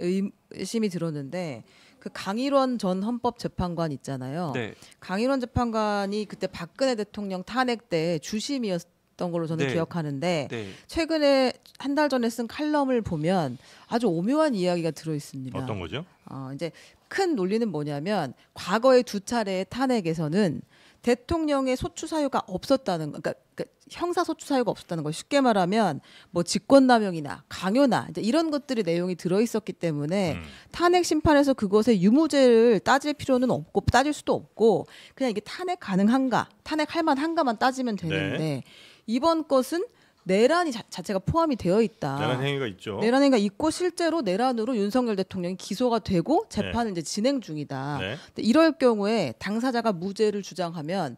의심이 들었는데, 그 강일원 전 헌법재판관 있잖아요. 네. 강일원 재판관이 그때 박근혜 대통령 탄핵 때 주심이었던 걸로 저는 네. 기억하는데, 네. 최근에 한 달 전에 쓴 칼럼을 보면 아주 오묘한 이야기가 들어 있습니다. 어떤 거죠? 이제 큰 논리는 뭐냐면, 과거의 두 차례의 탄핵에서는 대통령의 소추 사유가 없었다는 거, 그러니까 형사 소추 사유가 없었다는 거. 쉽게 말하면 뭐 직권남용이나 강요나 이제 이런 것들이 내용이 들어 있었기 때문에 탄핵 심판에서 그것의 유무죄를 따질 필요는 없고 따질 수도 없고, 그냥 이게 탄핵 가능한가, 탄핵할 만한가만 따지면 되는데, 네. 이번 것은 내란이 자체가 포함이 되어 있다. 내란 행위가 있죠. 내란 행위가 있고 실제로 내란으로 윤석열 대통령이 기소가 되고 재판은 이제 진행 중이다. 네. 근데 이럴 경우에 당사자가 무죄를 주장하면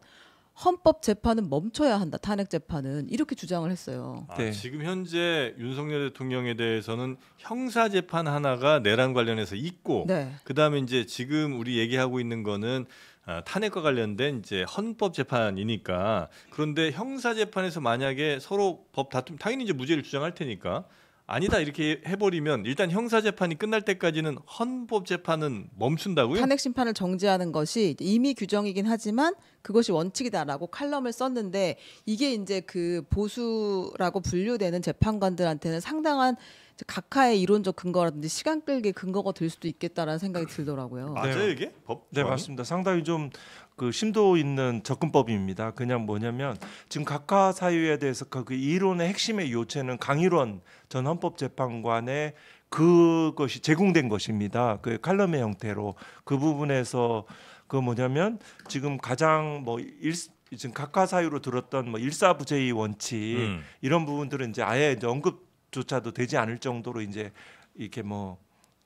헌법 재판은 멈춰야 한다. 탄핵 재판은 이렇게 주장을 했어요. 네. 지금 현재 윤석열 대통령에 대해서는 형사 재판 하나가 내란 관련해서 있고, 네. 그다음에 이제 지금 우리 얘기하고 있는 거는 탄핵과 관련된 이제 헌법 재판이니까. 그런데 형사 재판에서 만약에 서로 법 다툼, 당연히 이제 무죄를 주장할 테니까 아니다 이렇게 해버리면 일단 형사 재판이 끝날 때까지는 헌법 재판은 멈춘다고요? 탄핵 심판을 정지하는 것이 이미 규정이긴 하지만 그것이 원칙이다라고 칼럼을 썼는데, 이게 이제 그 보수라고 분류되는 재판관들한테는 상당한 각하의 이론적 근거라든지 시간 끌기 근거가 될 수도 있겠다라는 생각이 들더라고요. 맞아요 이게? 법? 네, 맞습니다. 상당히 좀 그 심도 있는 접근법입니다. 그냥 뭐냐면 지금 각하 사유에 대해서 그 이론의 핵심의 요체는 강일원 전 헌법재판관의 그것이 제공된 것입니다. 그 칼럼의 형태로 그 부분에서 그 뭐냐면 지금 가장 지금 각하 사유로 들었던 뭐 일사부재의 원칙 이런 부분들은 이제 아예 이제 언급조차도 되지 않을 정도로 이제 이렇게 뭐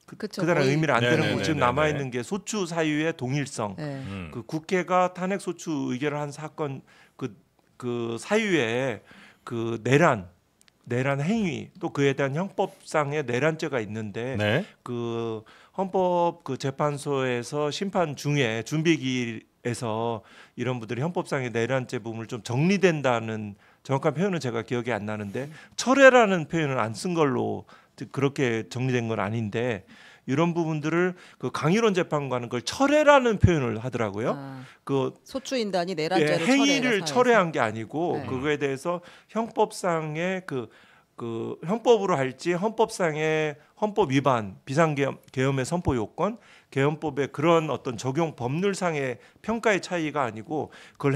그다란 의미를 안 되는 거고, 지금 남아 있는 게 소추 사유의 동일성. 네. 그 국회가 탄핵 소추 의결을 한 사건 그 사유에 그 내란 행위 또 그에 대한 형법상의 내란죄가 있는데, 네. 그 헌법 그 재판소에서 심판 중에 준비기에서 이런 분들이 헌법상의 내란죄 부분을 좀 정리된다는 정확한 표현은 제가 기억이 안 나는데, 철회라는 표현을 안 쓴 걸로 그렇게 정리된 건 아닌데, 이런 부분들을 그 강일원 재판관은 그걸 철회라는 표현을 하더라고요. 그 소추인단이 내란죄를 행위를 철회한 게 아니고 네. 그거에 대해서 형법상의 그 형법으로 할지 헌법상의 헌법 위반 비상계엄의 선포 요건 계엄법의 그런 어떤 적용 법률상의 평가의 차이가 아니고, 그걸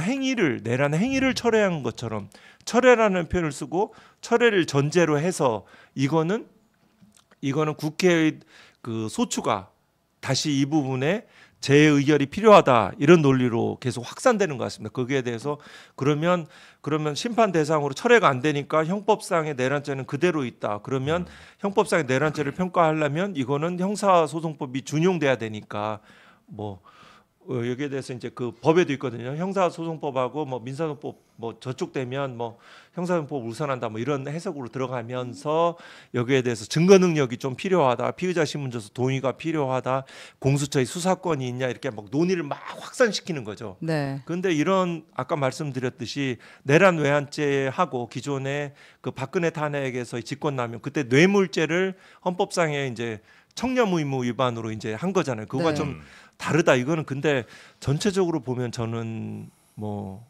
내란 행위를 철회한 것처럼 철회라는 표현을 쓰고 철회를 전제로 해서 이거는 국회의 그 소추가 다시 이 부분에 재의결이 필요하다 이런 논리로 계속 확산되는 것 같습니다. 거기에 대해서 그러면 심판 대상으로 철회가 안 되니까 형법상의 내란죄는 그대로 있다. 그러면 형법상의 내란죄를 평가하려면 이거는 형사소송법이 준용돼야 되니까 뭐 여기에 대해서 이제 그 법에도 있거든요. 형사소송법하고 뭐 민사소송법 뭐 저쪽 되면 뭐 형사소송법 우선한다 뭐 이런 해석으로 들어가면서 여기에 대해서 증거 능력이 좀 필요하다. 피의자 신문조서 동의가 필요하다. 공수처의 수사권이 있냐 이렇게 막 논의를 막 확산시키는 거죠. 네. 그런데 이런 아까 말씀드렸듯이 내란 외환죄하고 기존의 그 박근혜 탄핵에서의 직권남용 그때 뇌물죄를 헌법상에 이제 청렴의무 위반으로 이제 한 거잖아요. 그거가 네. 좀 다르다. 이거는 근데 전체적으로 보면 저는 뭐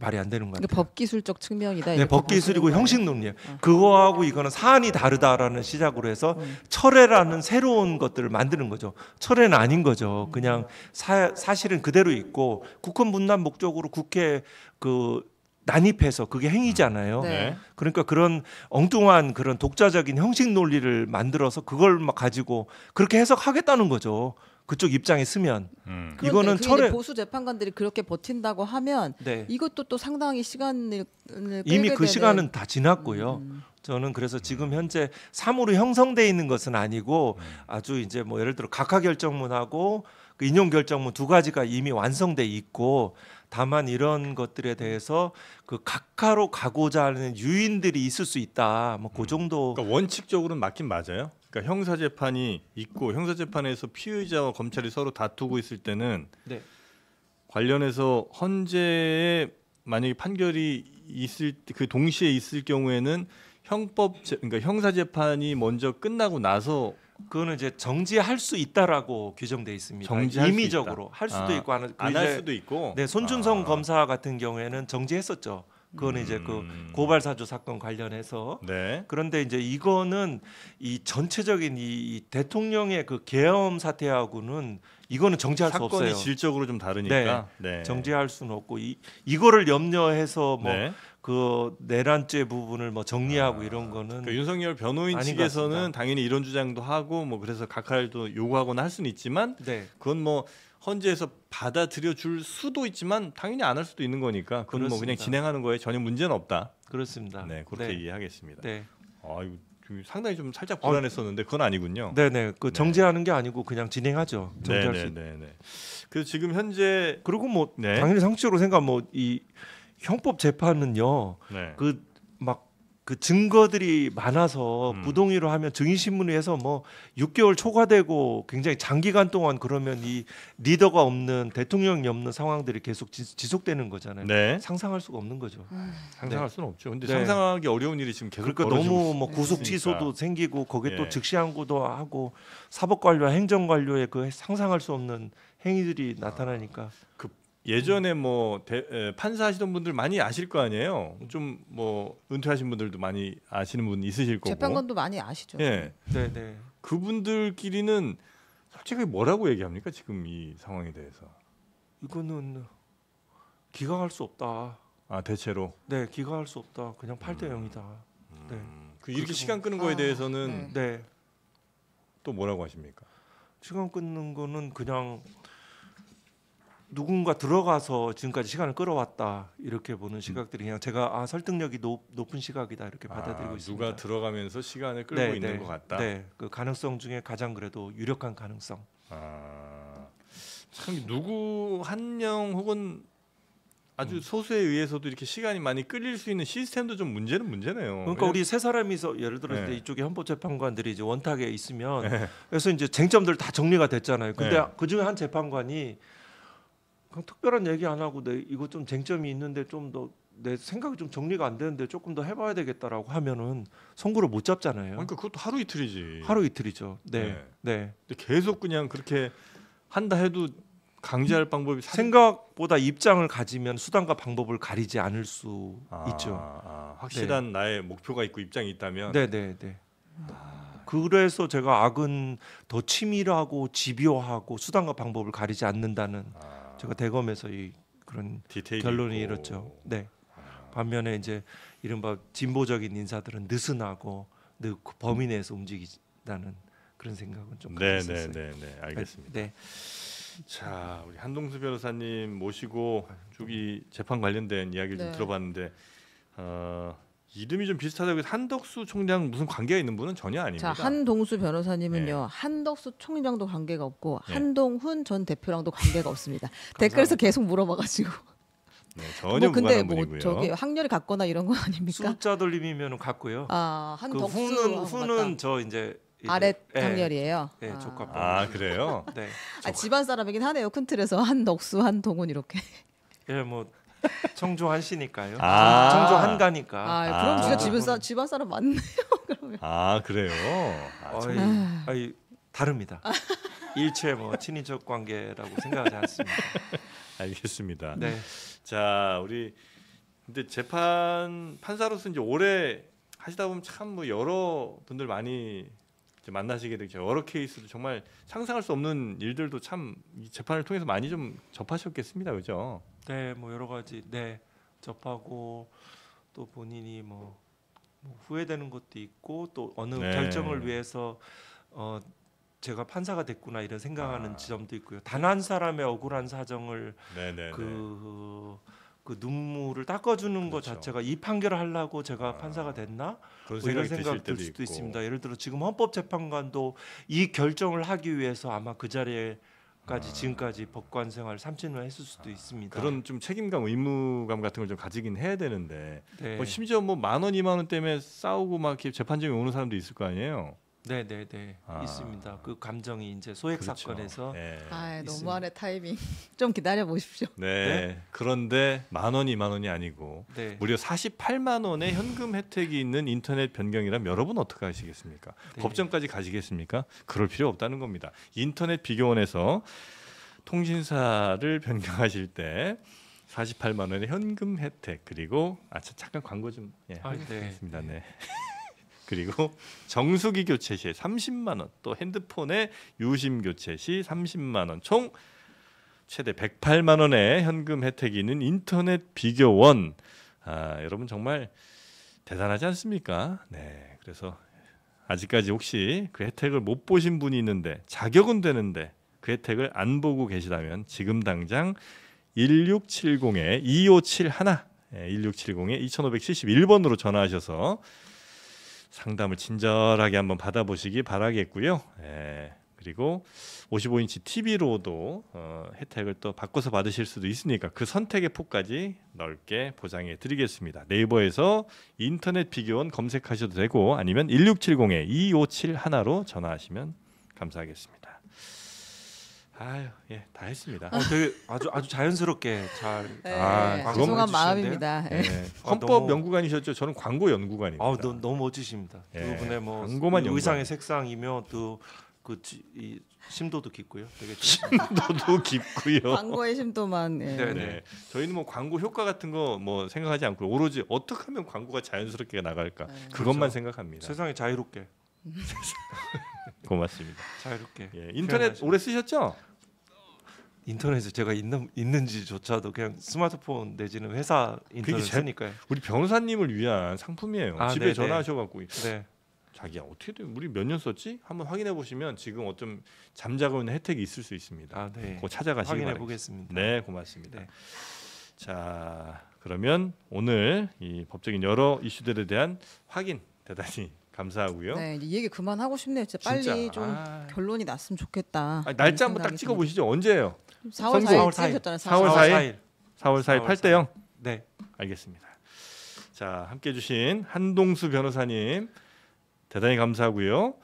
말이 안 되는 것 이게 같아요. 법기술적 측면이다. 네, 이렇게 법기술이고 보시는 형식 거예요? 논리예요. 그거하고 이거는 사안이 다르다라는 시작으로 해서 철회라는 새로운 것들을 만드는 거죠. 철회는 아닌 거죠. 그냥 사실은 그대로 있고 국헌 분단 목적으로 국회 그 난입해서 그게 행위잖아요. 네. 그러니까 그런 엉뚱한 그런 독자적인 형식 논리를 만들어서 그걸 막 가지고 그렇게 해석하겠다는 거죠. 그쪽 입장에 쓰면 그런데 이거는 그게 철회 이제 보수 재판관들이 그렇게 버틴다고 하면 네. 이것도 또 상당히 시간을 이미 끌게 그 되는- 시간은 다 지났고요. 저는 그래서 지금 현재 사무로 형성돼 있는 것은 아니고 아주 이제 뭐 예를 들어 각하 결정문하고 그 인용 결정문 두 가지가 이미 완성돼 있고 다만 이런 것들에 대해서 그 각하로 가고자 하는 유인들이 있을 수 있다. 뭐 그 정도. 그러니까 원칙적으로는 맞긴 맞아요. 그러니까 형사 재판이 있고 형사 재판에서 피의자와 검찰이 서로 다투고 있을 때는 네. 관련해서 헌재에 만약에 판결이 있을 그 동시에 있을 경우에는 그러니까 형사 재판이 먼저 끝나고 나서 그거는 이제 정지할 수 있다라고 규정돼 있습니다. 정지할 수 임의적으로 있다. 할 수도 있고 안 안 할 수도 있고. 네, 손준성 검사 같은 경우에는 정지했었죠. 그거는 이제 그 고발 사주 사건 관련해서 네. 그런데 이제 이거는 이 전체적인 이 대통령의 그 계엄 사태하고는 이거는 정지할 수 사건이 없어요. 질적으로 좀 다르니까. 네. 정지할 수는 없고 이거를 염려해서 뭐 네. 그 내란죄 부분을 뭐 정리하고 이런 거는 그러니까 윤석열 변호인 아닌 것 측에서는 같습니다. 당연히 이런 주장도 하고 뭐 그래서 각하를 요구하거나 할 수는 있지만 네. 그건 뭐 헌재에서 받아들여 줄 수도 있지만 당연히 안 할 수도 있는 거니까 그건 뭐 그냥 그렇습니다. 진행하는 거에 전혀 문제는 없다. 그렇습니다. 네, 그렇게 이해하겠습니다. 네. 아, 이거 좀 상당히 좀 살짝 불안했었는데 그건 아니군요. 네네. 그 정지하는 게 아니고 그냥 진행하죠. 정지할 수 있... 네. 그래서 지금 현재 그리고 뭐 네. 당연히 상식적으로 생각하면 뭐 이 형법 재판은요. 네. 그 막 그 증거들이 많아서 음. 부동의로 하면 증인신문위에서 뭐 6개월 초과되고 굉장히 장기간 동안 그러면 이 리더가 없는 대통령이 없는 상황들이 계속 지속되는 거잖아요. 네. 상상할 수가 없는 거죠. 상상할 수는 없죠. 근데 네. 상상하기 어려운 일이 지금 계속 그러니까 벌어지고 너무 뭐 구속 있으니까. 취소도 생기고 거기에 예. 또 즉시항고도 하고 사법관료와 행정관료의 그 상상할 수 없는 행위들이 나타나니까 예전에 뭐 판사하시던 분들 많이 아실 거 아니에요. 좀 뭐 은퇴하신 분들도 많이 아시는 분 있으실 거고. 재판관도 많이 아시죠. 예. 네네. 그분들끼리는 솔직히 뭐라고 얘기합니까? 지금 이 상황에 대해서. 이거는 기각할 수 없다. 아 대체로. 네, 기각할 수 없다. 그냥 8대 0이다. 네. 그 이렇게 그렇게 시간 끄는 거에 아, 대해서는 네. 또 뭐라고 하십니까? 시간 끊는 거는 그냥 누군가 들어가서 지금까지 시간을 끌어왔다 이렇게 보는 시각들이 그냥 제가 설득력이 높은 시각이다 이렇게 받아들이고 있습니다. 누가 들어가면 시간을 끌고 네, 있는 네, 것 같다. 네, 그 가능성 중에 가장 그래도 유력한 가능성. 참 누구 한 명 혹은 아주 소수에 의해서도 이렇게 시간이 많이 끌릴 수 있는 시스템도 좀 문제네요. 그러니까 우리 세 사람이서 예를 들어 네. 이쪽에 헌법재판관들이 이제 원탁에 있으면 네. 그래서 이제 쟁점들 다 정리가 됐잖아요. 근데 네. 그 중에 한 재판관이 그냥 특별한 얘기 안 하고 이거 좀 쟁점이 있는데 좀 더 내 생각이 좀 정리가 안 되는데 조금 더 해봐야 되겠다라고 하면은 선고를 못 잡잖아요. 그러니까 그것도 하루 이틀이지. 하루 이틀이죠. 네, 네. 근데 계속 그냥 그렇게 한다 해도 강제할 방법이 생각보다 입장을 가지면 수단과 방법을 가리지 않을 수 있죠. 확실한 나의 목표가 있고 입장이 있다면. 네, 네, 네. 그래서 제가 악은 더 치밀하고 집요하고 수단과 방법을 가리지 않는다는 제가 대검에서 이 그런 디테일이 결론이 있고. 이렇죠. 네. 반면에 이제 이른바 진보적인 인사들은 느슨하고 늘 범위 내에서 움직인다는 그런 생각은 좀 가지고 있었어요. 네, 알겠습니다. 네. 자, 우리 한동수 변호사님 모시고 쭉 이 재판 관련된 이야기를 좀 네. 들어봤는데 이름이 좀 비슷하다고 해서 한덕수 총장 무슨 관계가 있는 분은 전혀 아닙니다. 자, 한동수 변호사님은요. 네. 한덕수 총장도 관계가 없고 네. 한동훈 전 대표랑도 관계가 없습니다. 댓글에서 계속 물어봐가지고. 네, 전혀 근데 무관한 뭐 분이고요. 저기 확률이 같거나 이런 건 아닙니까? 숫자 돌림이면 같고요. 아, 그 한덕수 후는 저 이제 아래 예, 당렬이에요. 예, 조카. 아 그래요? 네. 집안 사람이긴 하네요. 큰 틀에서 한덕수, 한동훈 이렇게. 예, 뭐 청주 한씨니까요. 아. 청주 한가니까. 그럼 진짜 그거는- 집안 사람 맞네. 아 그래요? 어이, 아이, 다릅니다. 일체 뭐 친인척 관계라고 생각하지 않습니다. 알겠습니다. 네. 자, 우리 근데 판사로서 이제 오래 하시다 보면 참 뭐 여러 분들 많이 이제 만나시게 되죠. 여러 케이스도 정말 상상할 수 없는 일들도 참 이 재판을 통해서 많이 좀 접하셨겠습니다, 그죠? 네, 뭐 여러 가지 접하고 또 본인이 뭐 후회되는 것도 있고 또 어느 네. 결정을 위해서 제가 판사가 됐구나 이런 생각하는 아. 지점도 있고요. 단 한 사람의 억울한 사정을 네네네. 그 눈물을 닦아주는 것 그렇죠. 자체가 이 판결을 하려고 제가 아. 판사가 됐나? 그런 뭐 이런 생각이 생각 드실 들 때도 수도 있고. 있습니다. 예를 들어 지금 헌법재판관도 이 결정을 하기 위해서 아마 그 자리에까지 지금까지 법관 생활 3년을 했을 수도 있습니다. 그런 좀 책임감, 의무감 같은 걸 좀 가지긴 해야 되는데 네. 뭐 심지어 뭐 10,000원, 20,000원 때문에 싸우고 막 이렇게 재판정에 오는 사람도 있을 거 아니에요. 네, 아. 있습니다. 그 감정이 이제 소액 그렇죠. 사건에서 네. 아, 있습니다. 너무하네 타이밍. 좀 기다려 보십시오. 네. 그런데 10,000원, 20,000원이 아니고 네. 무려 48만 원의 현금 혜택이 있는 인터넷 변경이라면 여러분 어떻게 하시겠습니까? 네. 법정까지 가시겠습니까? 그럴 필요 없다는 겁니다. 인터넷 비교원에서 통신사를 변경하실 때 48만 원의 현금 혜택 그리고 잠깐 광고 좀 하겠습니다. 네. 그리고 정수기 교체 시 30만 원, 또 핸드폰의 유심 교체 시 30만 원, 총 최대 108만 원의 현금 혜택이 있는 인터넷 비교원. 여러분 정말 대단하지 않습니까? 네. 그래서 아직까지 혹시 그 혜택을 못 보신 분이 있는데 자격은 되는데 그 혜택을 안 보고 계시다면 지금 당장 1670에 2571 1670에 2571번으로 전화하셔서 상담을 친절하게 한번 받아보시기 바라겠고요. 그리고 55인치 TV로도 혜택을 또 바꿔서 받으실 수도 있으니까 그 선택의 폭까지 넓게 보장해 드리겠습니다. 네이버에서 인터넷 비교원 검색하셔도 되고 아니면 1670에 2571로 전화하시면 감사하겠습니다. 아유, 예, 다 했습니다. 되게 아주 자연스럽게 잘. 네, 그건 죄송한 해주시는데요? 마음입니다. 네. 헌법 너무- 연구관이셨죠? 저는 광고 연구관입니다. 너무 멋지십니다. 예, 두 분의 뭐 광고만 의상의 연구하네. 색상이며 또 이 심도도 깊고요. 되게 너도 깊고요. 광고의 심도만. 예. 네. 네. 저희는 뭐 광고 효과 같은 거 뭐 생각하지 않고 오로지 어떻게 하면 광고가 자연스럽게 나갈까 네. 그것만 그렇죠. 생각합니다. 세상에 자유롭게 고맙습니다. 자유롭게. 예, 인터넷 표현하시고. 오래 쓰셨죠? 인터넷에 제가 있는지조차도 그냥 스마트폰 내지는 회사 인터넷 제일- 쓰니까요. 우리 변호사님을 위한 상품이에요. 아, 집에 네네. 전화하셔갖고 네. 자기야 어떻게 돼? 우리 몇 년 썼지? 한번 확인해 보시면 지금 어떤 잠자고 있는 혜택이 있을 수 있습니다. 아, 네. 그거 찾아가시기 확인해 바랍니다. 보겠습니다. 네, 고맙습니다. 네. 자, 그러면 오늘 이 법적인 여러 이슈들에 대한 확인 대단히 감사하고요. 네, 이제 이 얘기 그만 하고 싶네요. 진짜 빨리 진짜. 좀 결론이 났으면 좋겠다. 날짜 한번 딱 찍어 보시죠. 언제예요? 4월 선고. 4일 4월 4일. 찍으셨잖아요. 4월 4일? 4월 4일 4월 8대 0. 네. 알겠습니다. 자, 함께 해주신 한동수 변호사님 대단히 감사하고요.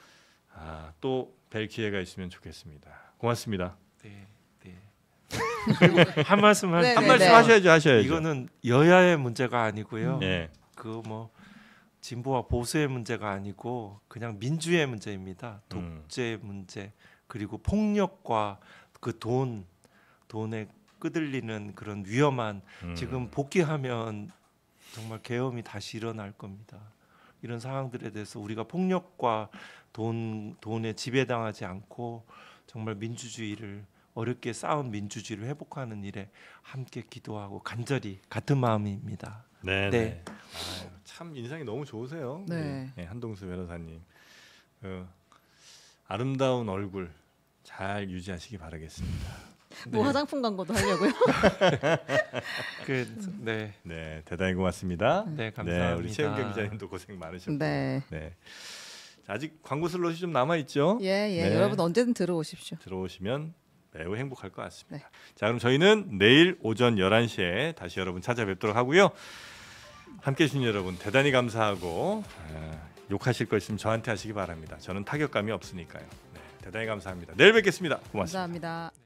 또 뵐 기회가 있으면 좋겠습니다. 고맙습니다. 네. 네. 그리고 한 말씀 네, 한 네, 말씀 네. 하셔야죠. 이거는 여야의 문제가 아니고요. 네. 그 뭐 진보와 보수의 문제가 아니고 그냥 민주의 문제입니다. 음. 독재 문제 그리고 폭력과 그 돈에 끄들리는 그런 위험한 지금 복귀하면 정말 계엄이 다시 일어날 겁니다. 이런 상황들에 대해서 우리가 폭력과 돈에 지배당하지 않고 정말 민주주의를 어렵게 쌓은 민주주의를 회복하는 일에 함께 기도하고 간절히 같은 마음입니다. 네. 네. 아유, 참 인상이 너무 좋으세요. 네. 우리, 한동수 변호사님. 아름다운 얼굴 잘 유지하시기 바라겠습니다. 뭐 화장품 광고도 하려고요. 네. 네, 대단히 고맙습니다. 네, 감사합니다. 네, 우리 최은경 기자님도 고생 많으셨고. 네. 네. 아직 광고 슬롯이 좀 남아 있죠? 예, 예. 네. 여러분 언제든 들어오십시오. 들어오시면 매우 행복할 것 같습니다. 네. 자, 그럼 저희는 내일 오전 11시에 다시 여러분 찾아뵙도록 하고요. 함께해 주신 여러분 대단히 감사하고 욕하실 거 있으면 저한테 하시기 바랍니다. 저는 타격감이 없으니까요. 네, 대단히 감사합니다. 내일 뵙겠습니다. 고맙습니다. 감사합니다.